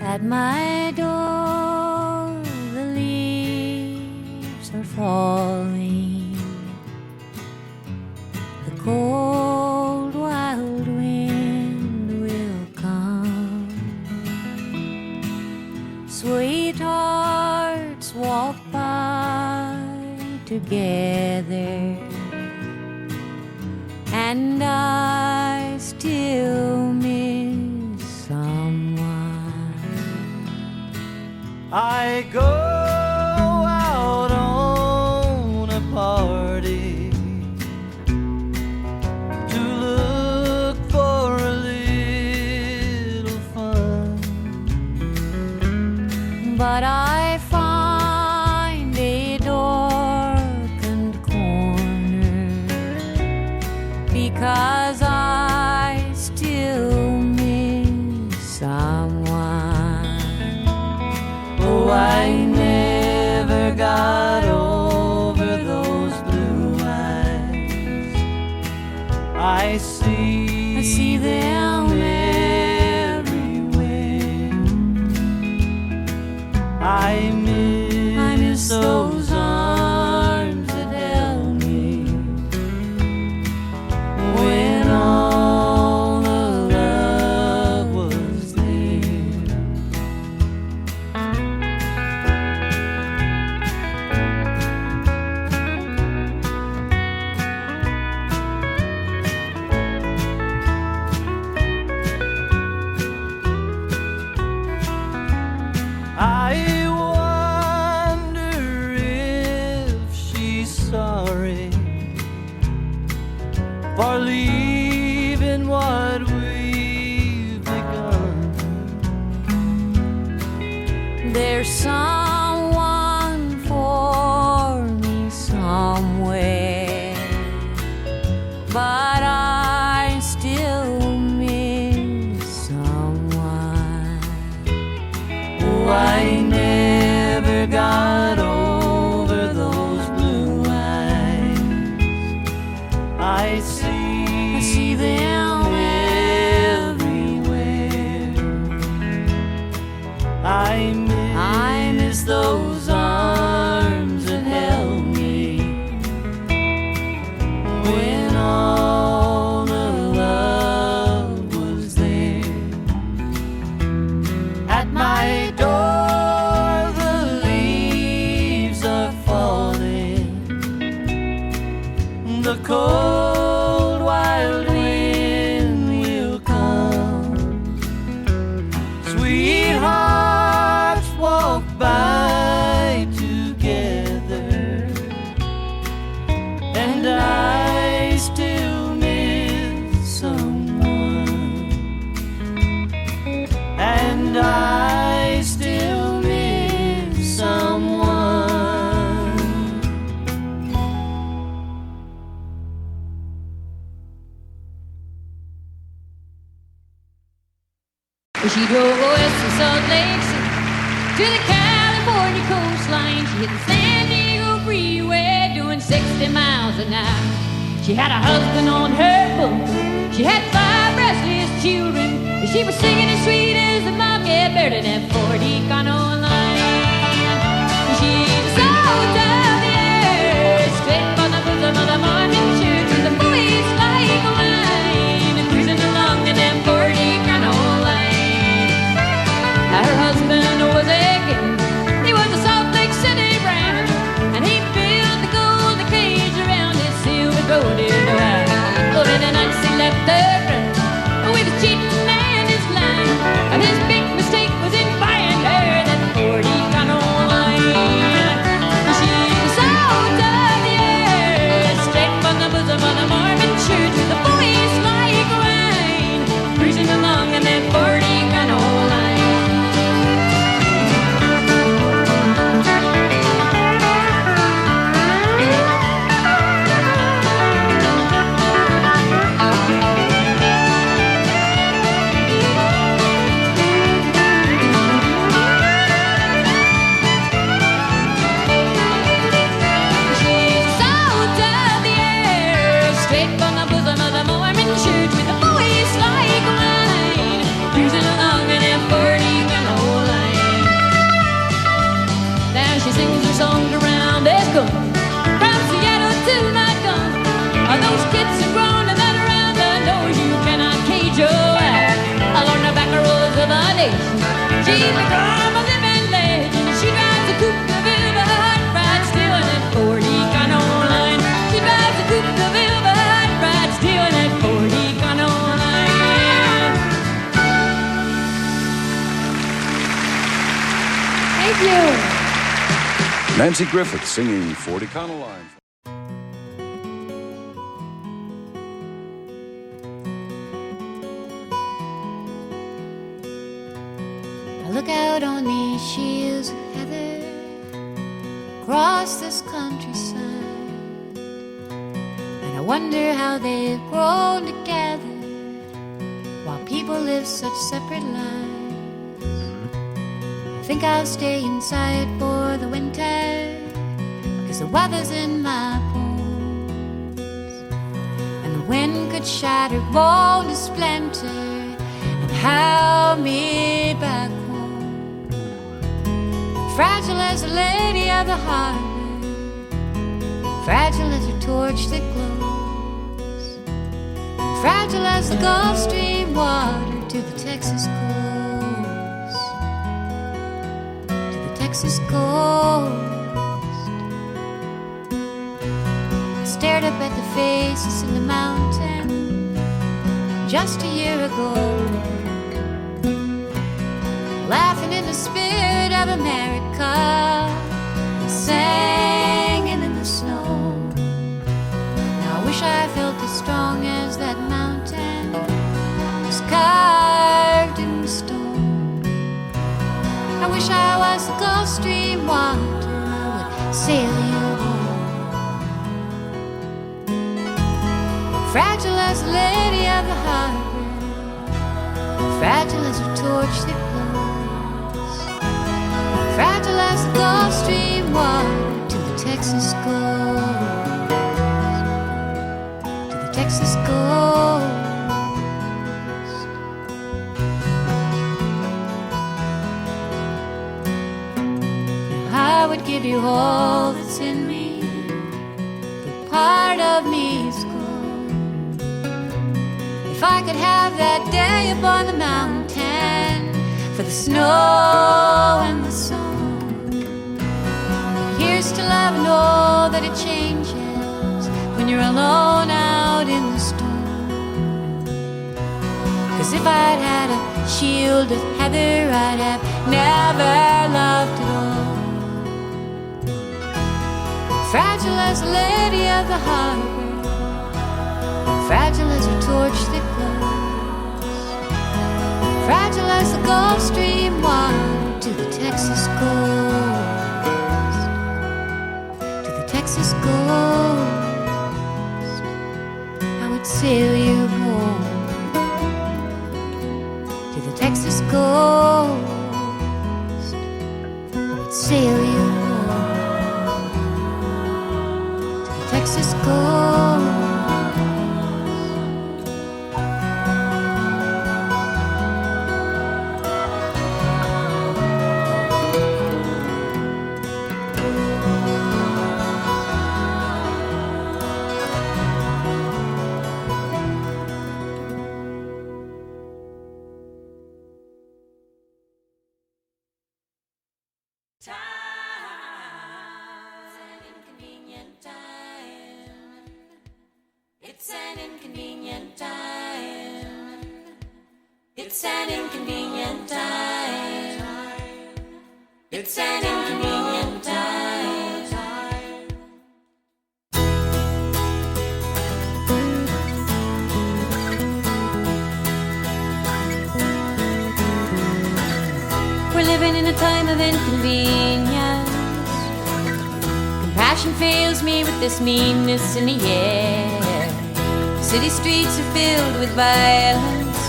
At my door the leaves are falling, the cold wild wind will come, sweethearts walk by together, and I still miss someone. I go out on a party to look for a little fun, but I find a darkened corner, because I still miss someone. Oh, I never got over those blue eyes. I see them everywhere. I miss those arms that held me when all the love was there. I wonder if she's sorry for leaving what we've begun. There's someone for me somewhere, but I still miss someone. Oh, I never got over those blue eyes. I see them everywhere. I miss those arms that held me when all the love was there. At my door the leaves are falling, the cold wild wind will come, sweethearts walk by together, and I still miss someone, and I still miss someone. She drove west from Salt Lake City to the California coastline. She hit the San Diego freeway doing 60 miles an hour. She had a husband on her boat. She had 5 restless children. And she was singing as sweet as the mockingbird in that 40 Cano line. She was so down the air, straight from the bosom of the Mormon church, with the voice like wine, cruising along in that 40 Cano line. Her husband was a king. He was a Salt Lake City brand, and he built the golden cage around his silver golden ride. But in the night he left the ground with his cheating and his lying, and his big mistake was in buying her that 40 Cano line. She was so down the air, straight from the bosom of the Mormon church, with a voice like wine, cruising along in that 40 Cano line. kids are grown and that around the nose you cannot cage your wife. Along the back roads of the nation, she's the drama living legend. She drives a coupe de ville, but rides still in that 40 Cano line. She drives a coupe de ville, but rides still in that 40 Cano line. Thank you. Nanci Griffith singing 40 Cano line. I look out on these shields of heather across this countryside, and I wonder how they've grown together while people live such separate lives. I think I'll stay inside for the winter, 'cause the weather's in my bones, and the wind could shatter bone to splinter and haul me back home. Fragile as the lady of the harbor, fragile as her torch that glows, fragile as the Gulf Stream water to the Texas coast, to the Texas coast. I stared up at the faces in the mountain just a year ago, laughing in the spirit of America, singing in the snow. Now I wish I felt as strong as that mountain was carved in stone. I wish I was the Gulf Stream water, I would sail you home. Fragile as the lady of the harbor, fragile as her torch that glows, fragile as the Gulf Stream water to the Texas coast, to the Texas coast. Now I would give you all that's in me, but part of me is gone. If I could have that day upon the mountain for the snow and the sun. Here's to love and know that it changes when you're alone out in the storm. 'Cause if I'd had a shield of heather, I'd have never loved at all. Fragile as the lady of the harbor, fragile as her torch that glows, fragile as the Gulf Stream water to the Texas coast, to the Texas coast. I would sail you home to the Texas coast. I would sail you home to the Texas coast. It's an inconvenient time. It's an inconvenient time. It's an inconvenient time. We're living in a time of inconvenience. Compassion fails me with this meanness in the air. City streets are filled with violence,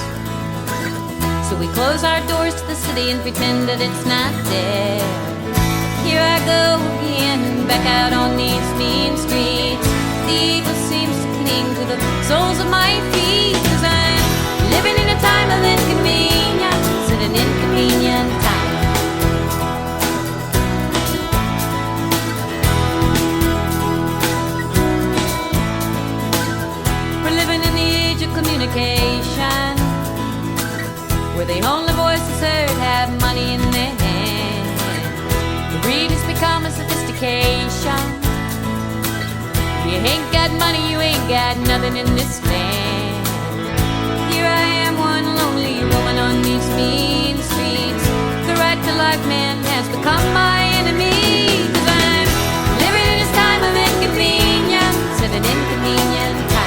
so we close our doors to the city and pretend that it's not there. Here I go again, back out on these mean streets. The evil seems to cling to the soles of my feet, 'cause I'm living in a time of inconvenience, at an inconvenient time. communication, where the only voices heard have money in their hand. The breed has become a sophistication. If you ain't got money, you ain't got nothing in this land. Here I am, one lonely woman on these mean streets. The right to life man has become my enemy. 'Cause I'm living in this time of inconvenience, at an inconvenient time.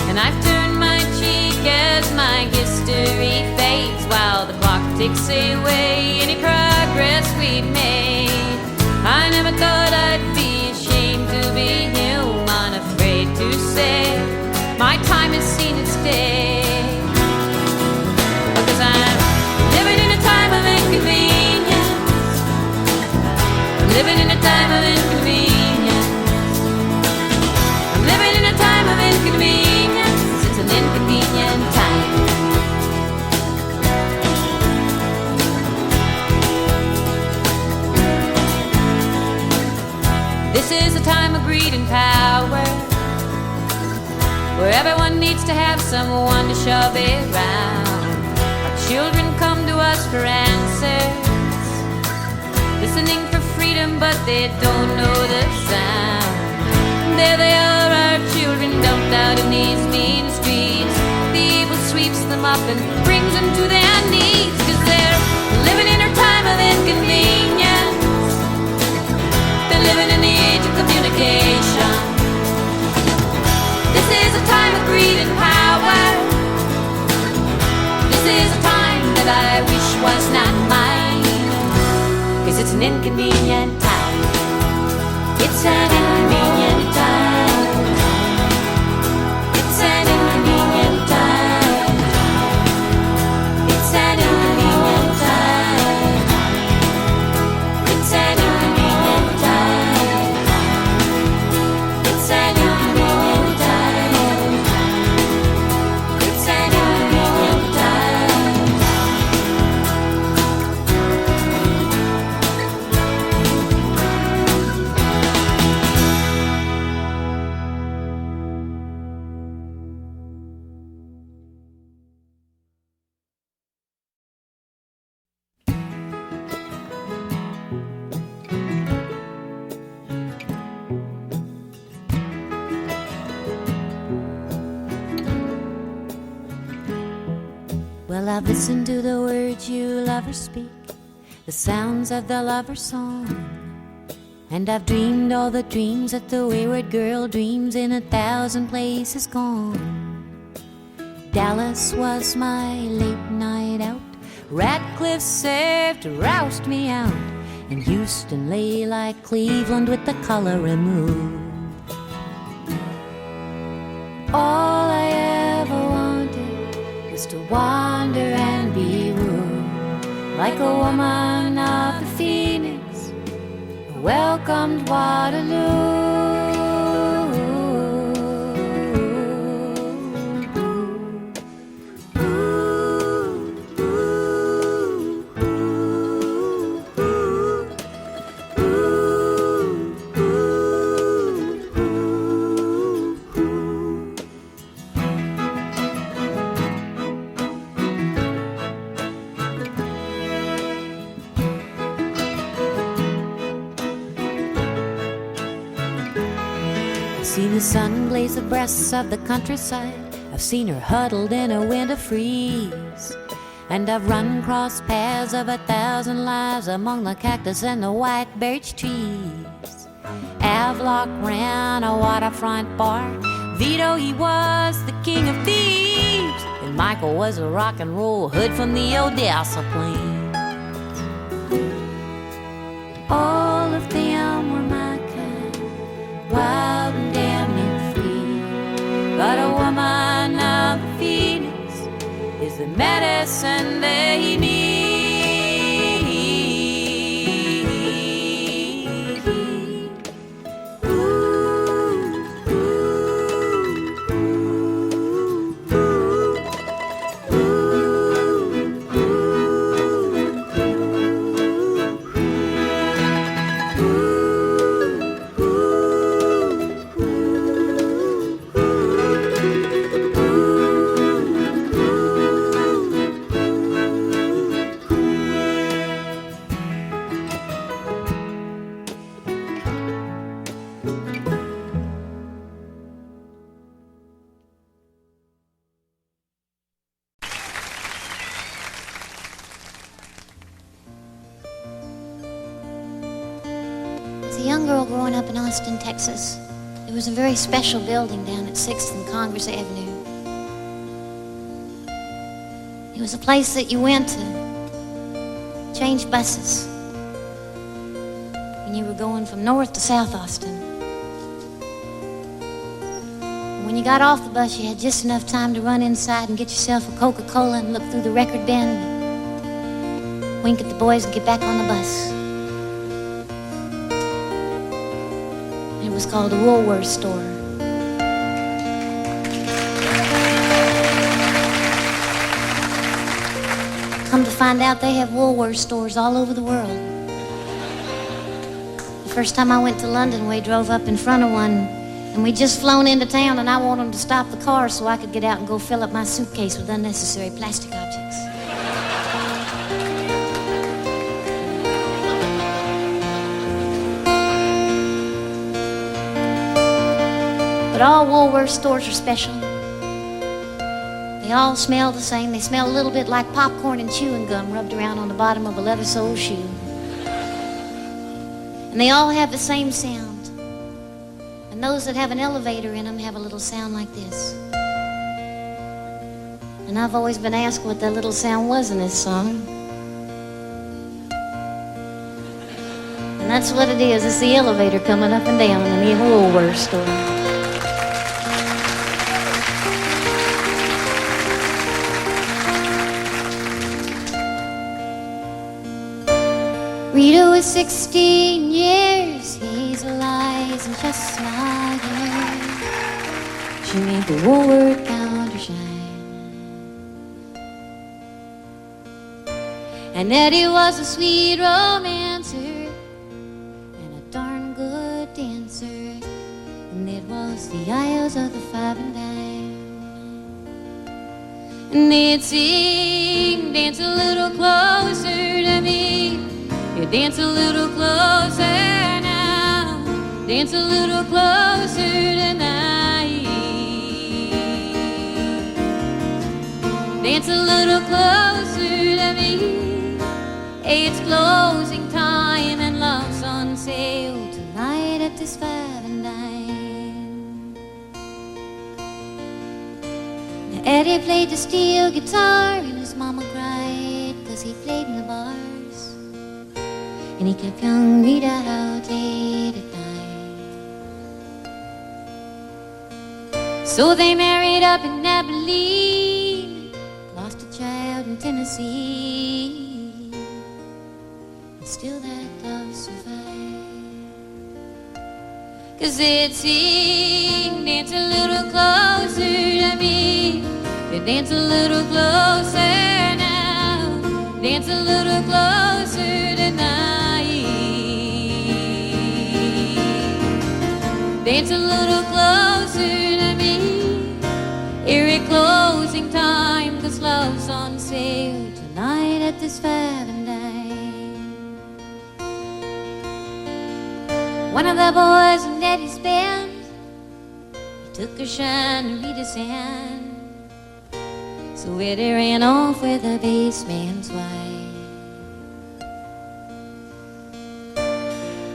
And I've turned my cheek as my history fades, while the clock takes away any progress we've made. I never thought I'd be ashamed to be human, afraid to say my time has seen its day. Because I'm living in a time of inconvenience. I'm living in a time of inconvenience. I'm living in a time of inconvenience. It's an inconvenient time. This is a time of greed and power, where everyone needs to have someone to shove it around. Our children come to us for answers, listening for freedom, but they don't know the sound. There they are, our children dumped out in these mean streets. The evil sweeps them up and brings them to their knees, 'cause they're living in a time of inconvenience. They're living in the age of communication. This is a time of greed and power. This is a time that I wish was not mine, 'cause it's an inconvenient time. It's an inconvenient time. It's an inconvenient time. It's an inconvenient time. It's an inconvenient time. It's an inconvenient time. It's an inconvenient time. Well, I've listened to the words you lovers speak, the sounds of the lover's song, and I've dreamed all the dreams that the wayward girl dreams in 1,000 places gone. Dallas was my late night out, Radcliffe served to roust me out, and Houston lay like Cleveland with the color removed. All I ever wanted was to wander and be wooed, like a woman of the Phoenix who welcomed Waterloo. Seen the sun blaze the breasts of the countryside. I've seen her huddled in a winter freeze. And I've run cross paths of 1,000 lives among the cactus and the white birch trees. Havelock ran a waterfront bar. Vito, he was the king of thieves. And Michael was a rock and roll hood from the Odessa plains. All of them were my kind, wild and damn near free. But a woman of the Phoenix is the medicine they need. Ooh. a young girl growing up in Austin, Texas, there was a very special building down at 6th and Congress Avenue. It was a place that you went to change buses when you were going from North to South Austin. And when you got off the bus, you had just enough time to run inside and get yourself a Coca-Cola and look through the record bin, and wink at the boys and get back on the bus. It was called a Woolworth store. Come to find out, they have Woolworth stores all over the world. The first time I went to London, we drove up in front of one, and we'd just flown into town, and I wanted them to stop the car so I could get out and go fill up my suitcase with unnecessary plastic objects. But all Woolworth stores are special. They all smell the same. They smell a little bit like popcorn and chewing gum rubbed around on the bottom of a leather-soled shoe. And they all have the same sound. And those that have an elevator in them have a little sound like this. And I've always been asked what that little sound was in this song. And that's what it is. It's the elevator coming up and down in the Woolworth store. Rita was 16 years, hazel eyes and chestnut hair. She made the Woolworth counter shine. And Eddie was a sweet romancer and a darn good dancer. And it was the aisles of the 5 and dime. And they'd sing, dance a little closer to me. You dance a little closer now, dance a little closer tonight. Dance a little closer to me. It's closing time and love's on sale tonight at this 5 and dime. Now Eddie played the steel guitar and his mama cried 'cause he played in the bars. And he kept young Rita out late at night. So they married up in Abilene, lost a child in Tennessee, and still that love survived. 'Cause they'd sing, dance a little closer to me. They dance a little closer now, dance a little closer tonight. Dance a little closer to me. Eerie closing time, 'cause love's on sale tonight at this 5 and dime. One of the boys in Eddie's band, he took a shine to Rita's hand. So Eddie ran off with the bassman's wife.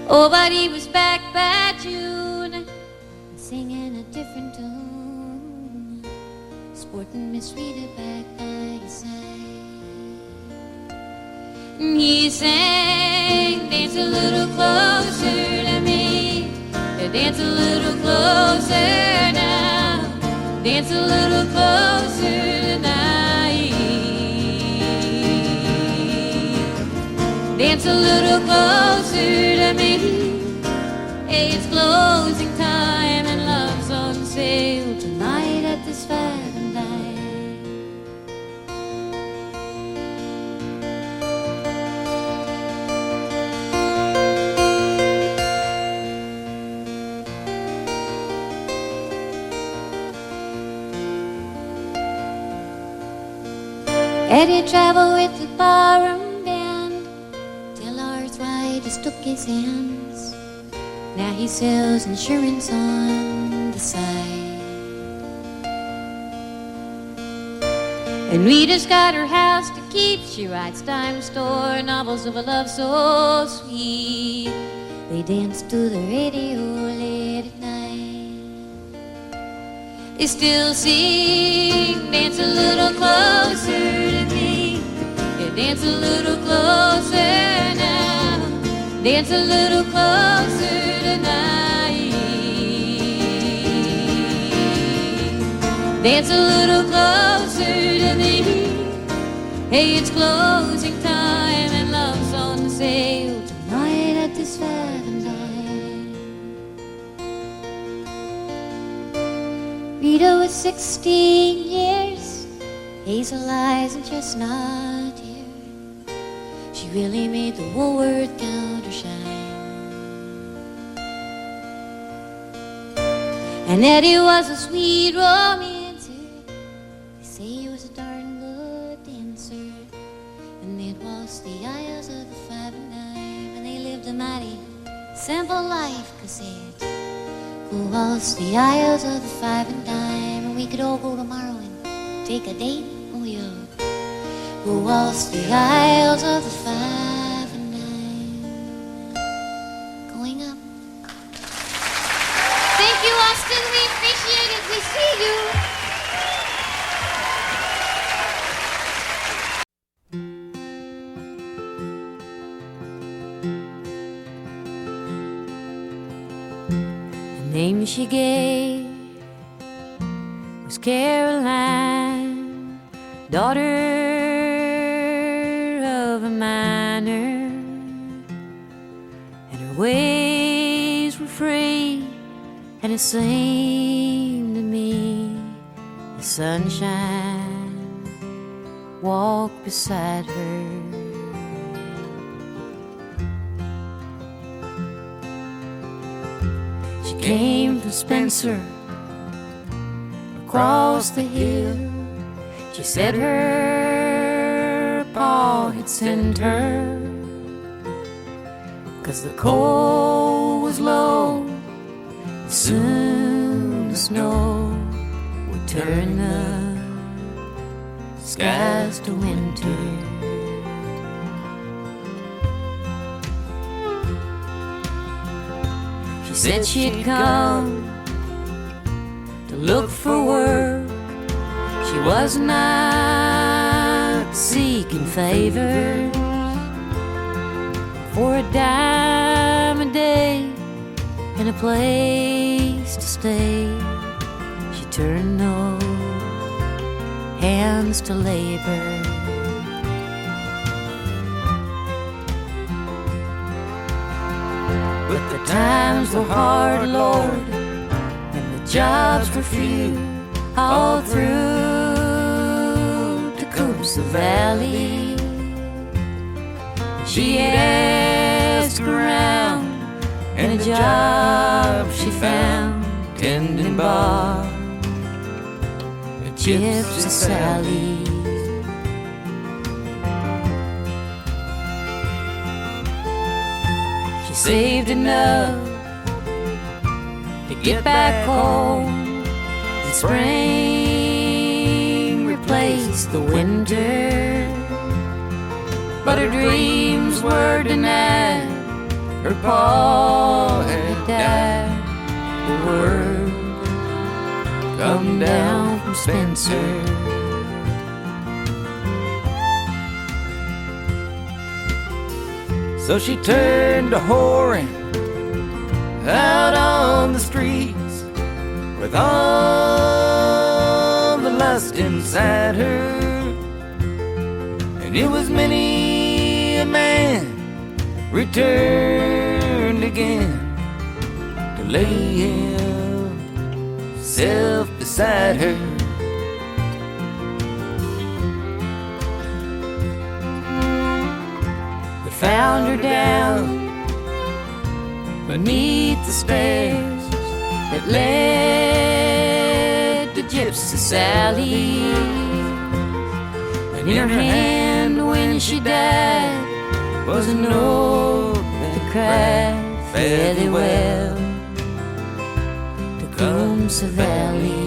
Oh, but he was back by June, singing a different tune, sporting Miss Rita back by his side. And he sang, dance a little closer to me. Dance a little closer now, dance a little closer tonight. Dance a little closer to me. It's closing time and love's on sale tonight at this 5 and dime. Eddie traveled with the barroom band till arthritis took his hands. Now he sells insurance on the side. And Rita's got her house to keep. She writes dime store novels of a love so sweet. They dance to the radio late at night. They still sing, dance a little closer to me. Yeah, dance a little closer now. Dance a little closer tonight. Dance a little closer to me. Hey, it's closing time and love's on sale tonight at this Valentine. Rita was 16 years, hazel eyes and chestnut hair. She really made the Woolworth counter shine. And Eddie was a sweet romancer. They say he was a darn good dancer. And they'd waltz the aisles of the 5 and 9. And they lived a mighty simple life, 'cause they'd go waltz the aisles of the 5 and 9. And we could all go tomorrow and take a date. Oh yeah. Go waltz the aisles of the 5 and 9. Going up. Thank you, Austin. We appreciate it. We see you. The name she gave was Caroline, daughter of a miner, and her ways were free, and it seemed to me the sunshine walked beside her. She came from Spencer, across the hill. She said her pa had sent her, 'cause the coal was low. Soon the snow would turn the skies to winter. She said she'd come to look for work. She was not seeking favors. For a dime a day and a place to stay, she turned those hands to labor. But the times were hard, Lord, and the jobs were few all through Tecumseh Valley. She asked around, and a job she found tending bar at Gypsy Sally's. She saved enough to get back home. The spring replaced the winter, but her dreams were denied. Her pa had died. The word come down from Spencer. So she turned to whoring out on the streets, with all the lust inside her. And it was many a man returned again to lay himself beside her. They found her down beneath the stairs that led to Gypsy Sally. And in her hand when she died was a note that cried, fare thee well, Tecumseh Valley.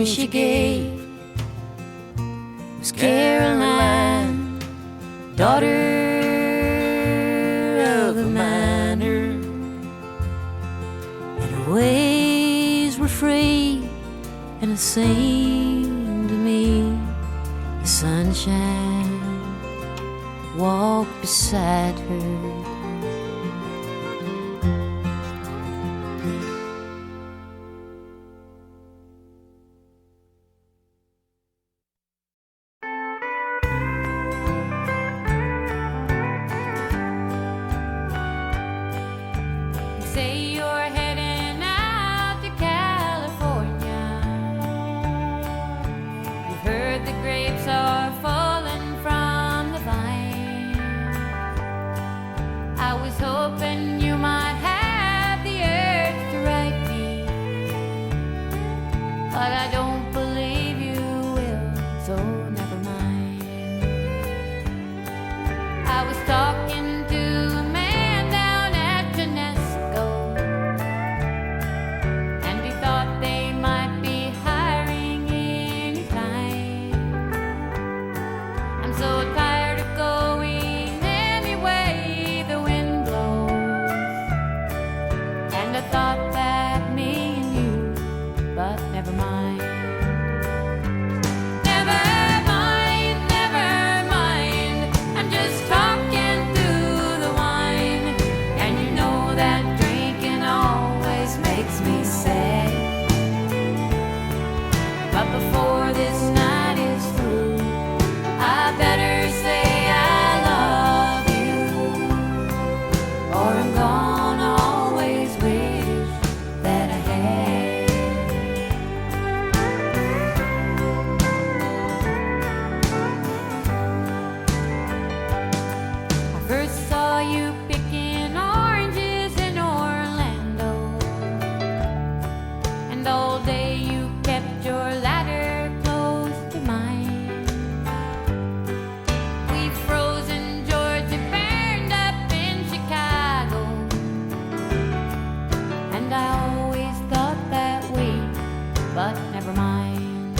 name she gave was Caroline, daughter of a miner, and her ways were free, and it seemed to me the sunshine walked beside her. Say you're heading out to California. You've heard the grapes are falling from the vine. I was hoping you might have the urge to write me, but I don't believe you will, so never mind. I was talking to a man down at Genesco, and he thought they might be hiring anytime. I'm so tired of going any way the wind blows, and I thought that me and you, but never mind. Never mind, never mind. I'm just talking through the wine, and you know that drinking always makes me sad. But before this night is through, I better say I love you, or I'm gonna always wish that I had. I first saw you picking oranges in Orlando, and all day you kept your ladder close to mine. We froze in Georgia, burned up in Chicago, and I always thought that way, but never mind.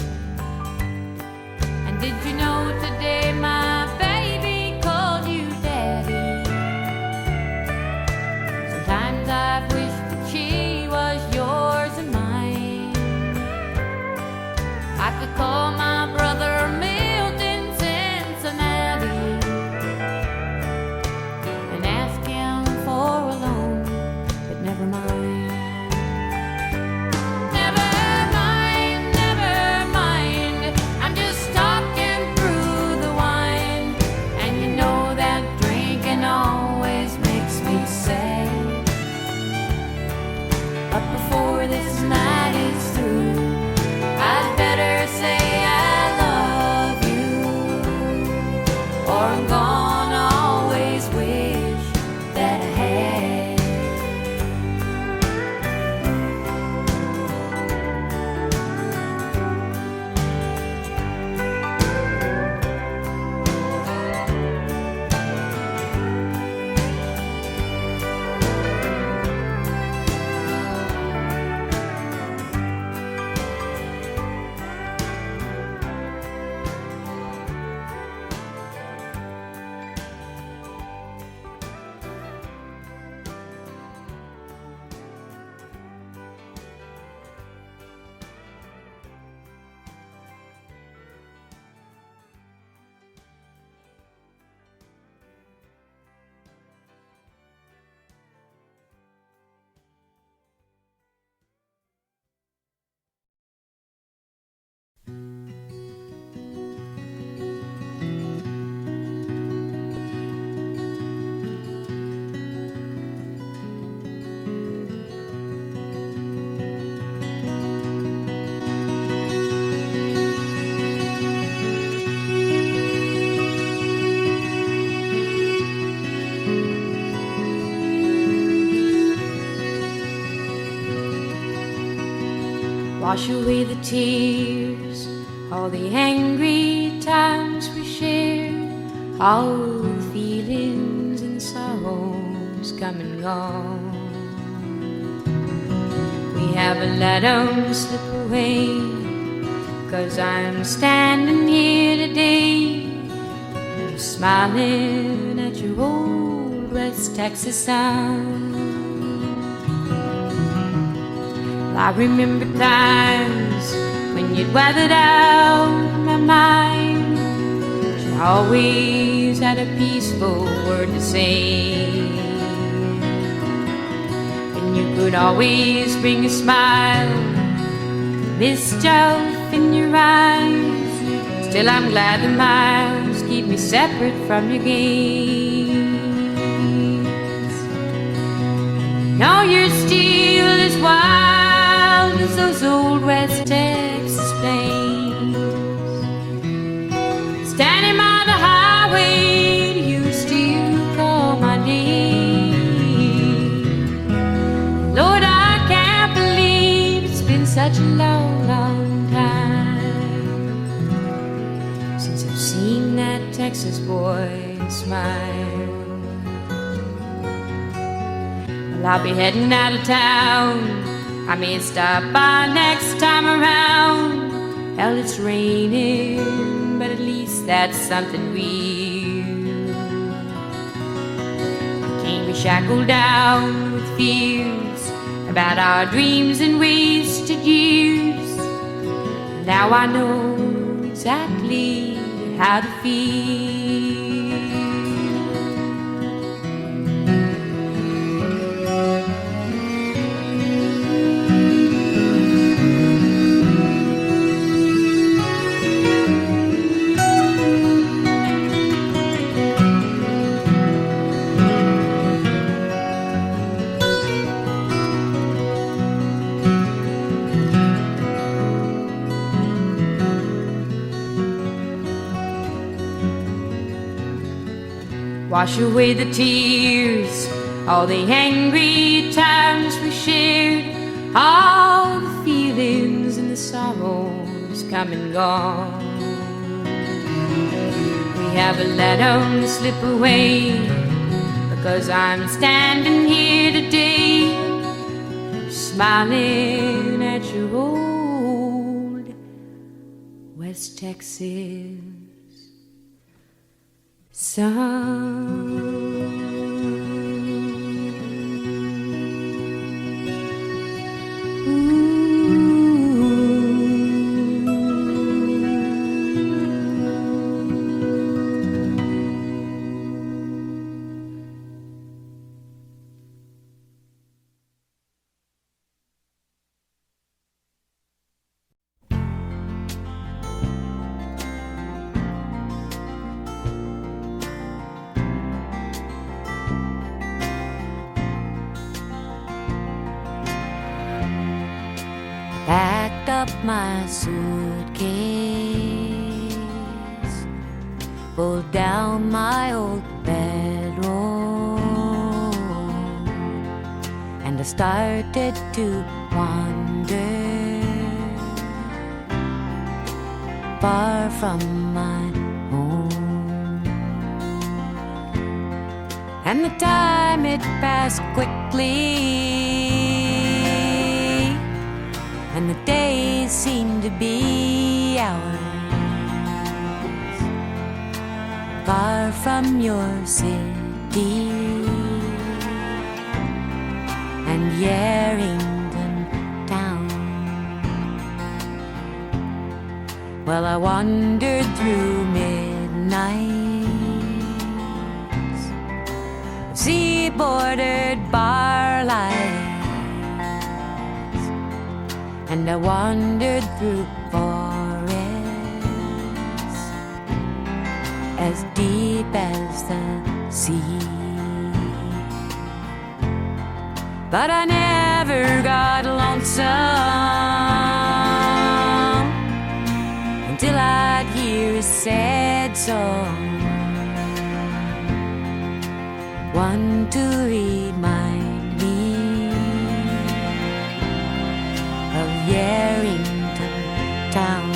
And did you know today my baby called you daddy? Sometimes I've wished that she was yours and mine. I could call my brother Milton Cincinnati and ask him for a loan, but never mind. Never mind, never mind. I'm just talking through the wine, and you know that drinking always makes me sad. But before this night is through, I'd better say I love you, or I'm gonna always wish that I had. Wash away the tears, all the angry times we shared, all the feelings and sorrows come and gone. We haven't let them slip away, 'cause I'm standing here today, smiling at your old West Texas sun. I remember times when you'd weathered out my mind. You always had a peaceful word to say, and you could always bring a smile, mischief in your eyes. Still I'm glad the miles keep me separate from your gaze. Now you're still as wild as those old West Texas plains, standing by the highway, you still call my name. Lord, I can't believe it's been such a long, long time since I've seen that Texas boy smile. Well, I'll be heading out of town. I may stop by next time around. Hell, it's raining, but at least that's something real. I can't be shackled down with fears about our dreams and wasted years. Now I know exactly how to feel. Wash away the tears, all the angry times we shared, all the feelings and the sorrows come and gone. We haven't let them slip away, because I'm standing here today, smiling at your old West Texas sun. Packed up my suitcase, pulled down my old bedroll, and I started to wander far from my home. And the time it passed quickly, and the days seem to be hours, far from your city and Yarrington town. Well, I wandered through midnights, sea-bordered bar lights, and I wandered through forests as deep as the sea. But I never got lonesome until I'd hear a sad song, one to remind me of Yarrington town.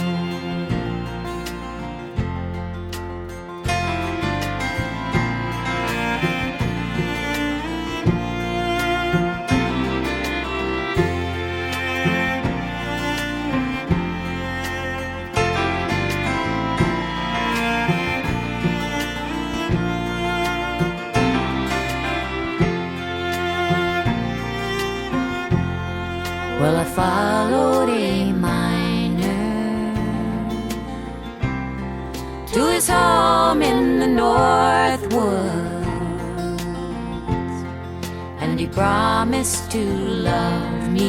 promised to love me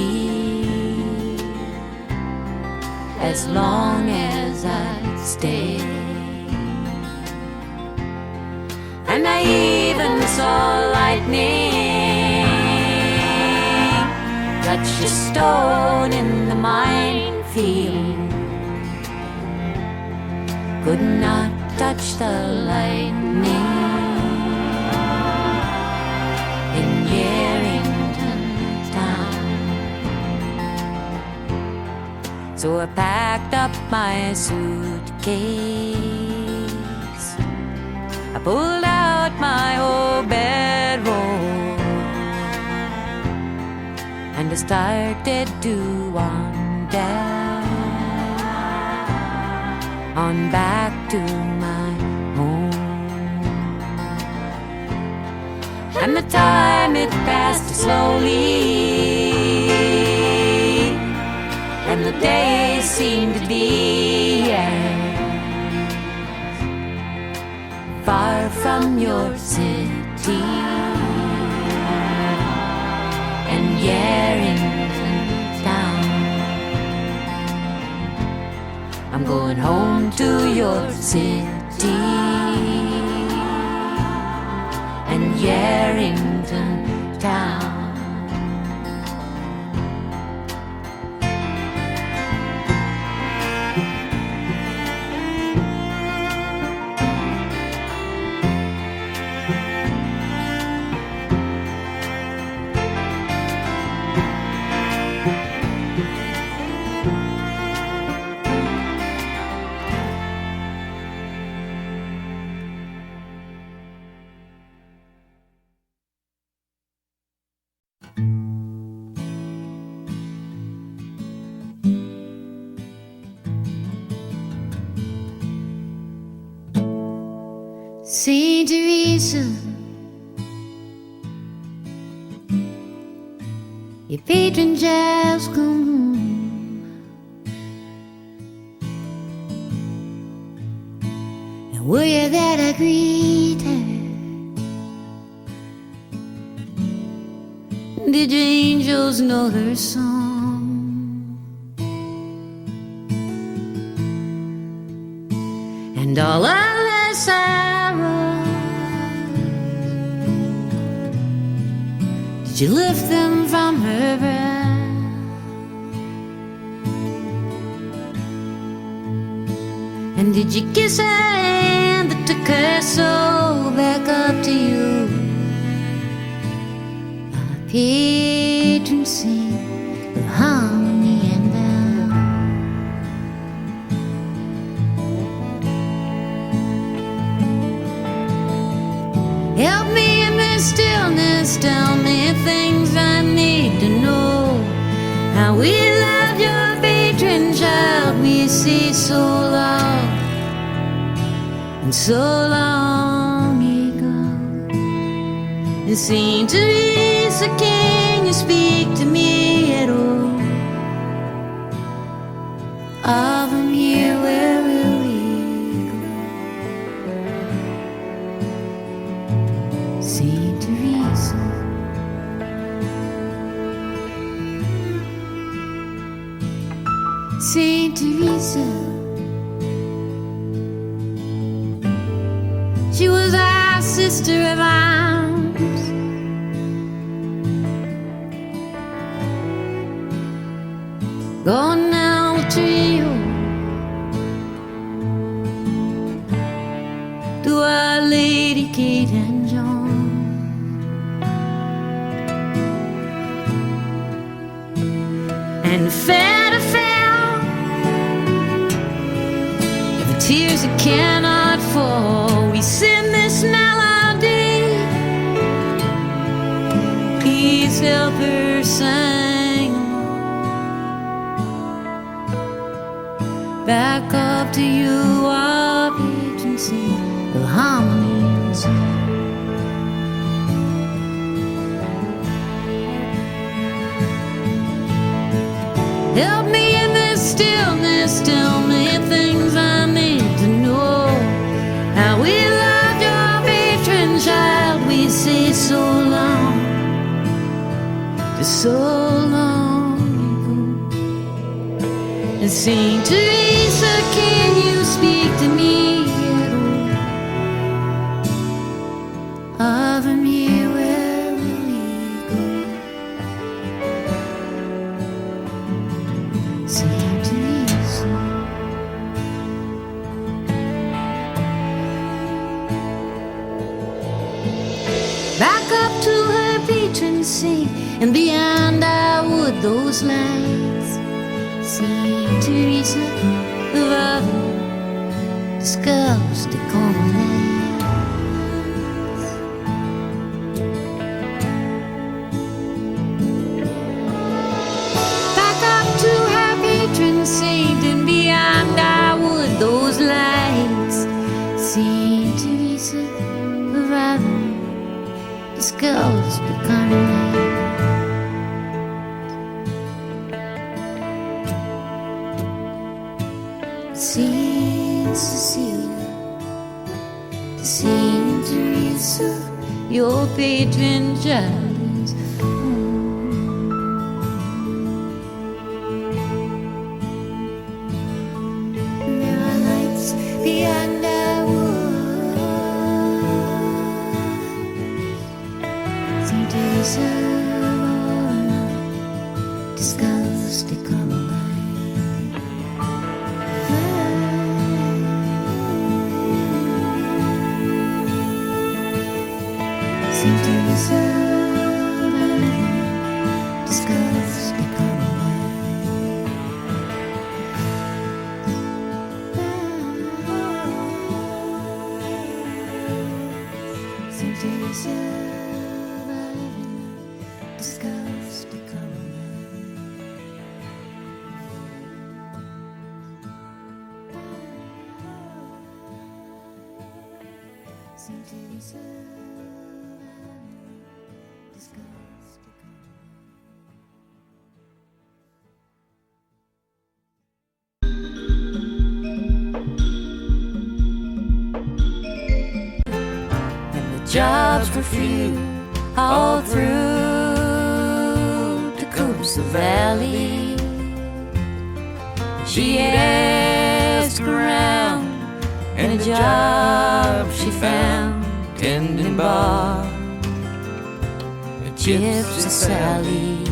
as long as I stay. And I even saw lightning touch a stone in the minefield, could not touch the lightning in Yarrington town. So I packed up my suitcase, I pulled out my old bedroll, and I started to wander on back to my home. And the time it passed slowly, and the days seemed to be far from your city and Yarrington town. I'm going home to your city and Yarrington town. Saint Teresa, your patron child's come home, and were you there to greet her? Did your angels know her song? And all of her sorrows, did you lift them from her brow? And did you kiss her hand that took her soul back up to you? Our patron saint of harmony and love. Help me in this stillness, tell me things I need to know. How we loved your patron child, we see so long and so long ago. And Saint Teresa, can you speak to me at all? Of from here, where will we go? Saint Teresa, Saint Teresa, she was our sister of arms, going down the trail to Our Lady Kate and John. And fair to fail, the tears that cannot fall, we sing this melody. Please help her sing back up to you, our patron saint of harmony and song. Help me in this stillness, tell me things I need to know. How we loved your patron child, we say so long so long ago. And Saint Teresa, can you speak to me at all? Ave Maria, where will we go? Saint Teresa. Back up to her patron saint, and beyond our wood those lines. Saint Teresa of Avila, the scholastic on the lines. Back up to her patron saint, and beyond our wood those lines. Saint Teresa of Avila, the scholastic on the lines. Saint Cecilia, Saint Teresa, your patron child is home. There are lights beyond our woods. Saint Teresa, the scholastic on the line. Saint Teresa, the scholastic on the line. Saint Teresa, the scholastic on the line. Saint Teresa. Jobs were few all through Tecumseh Valley. She asked around, and a job she found tending bar at Gypsy Sally.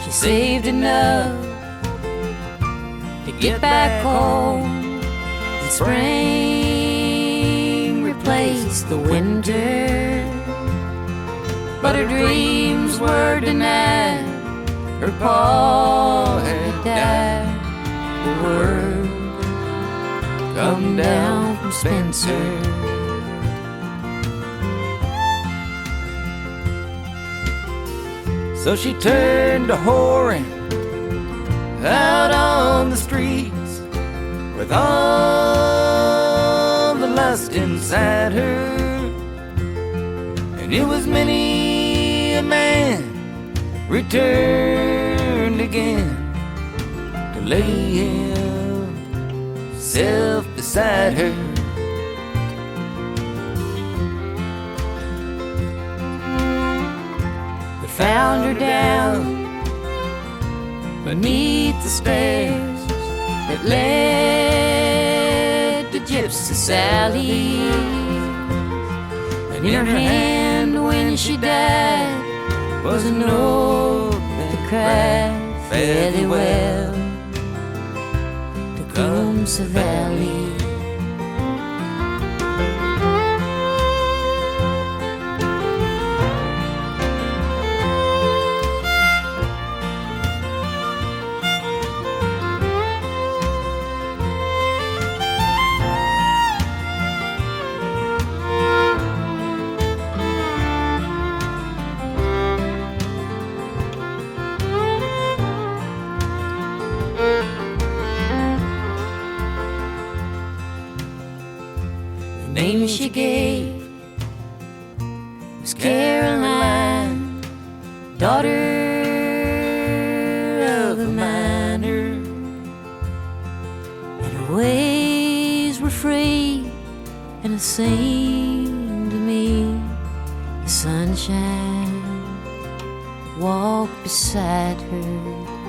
She saved enough to get back home. The spring replaced the winter, but her dreams were denied. Her pa had died. The word come down from Spencer. So she turned to whoring out on the streets, with all the lust inside her. And it was many a man returned again to lay himself beside her. They found her down beneath the stairs that led to Gypsy Sally. And in her hand when she died was a note that cried, fare thee well, Tecumseh Valley. The name she gave was Caroline, daughter of a miner, and her ways were free and a saint sunshine walked beside her.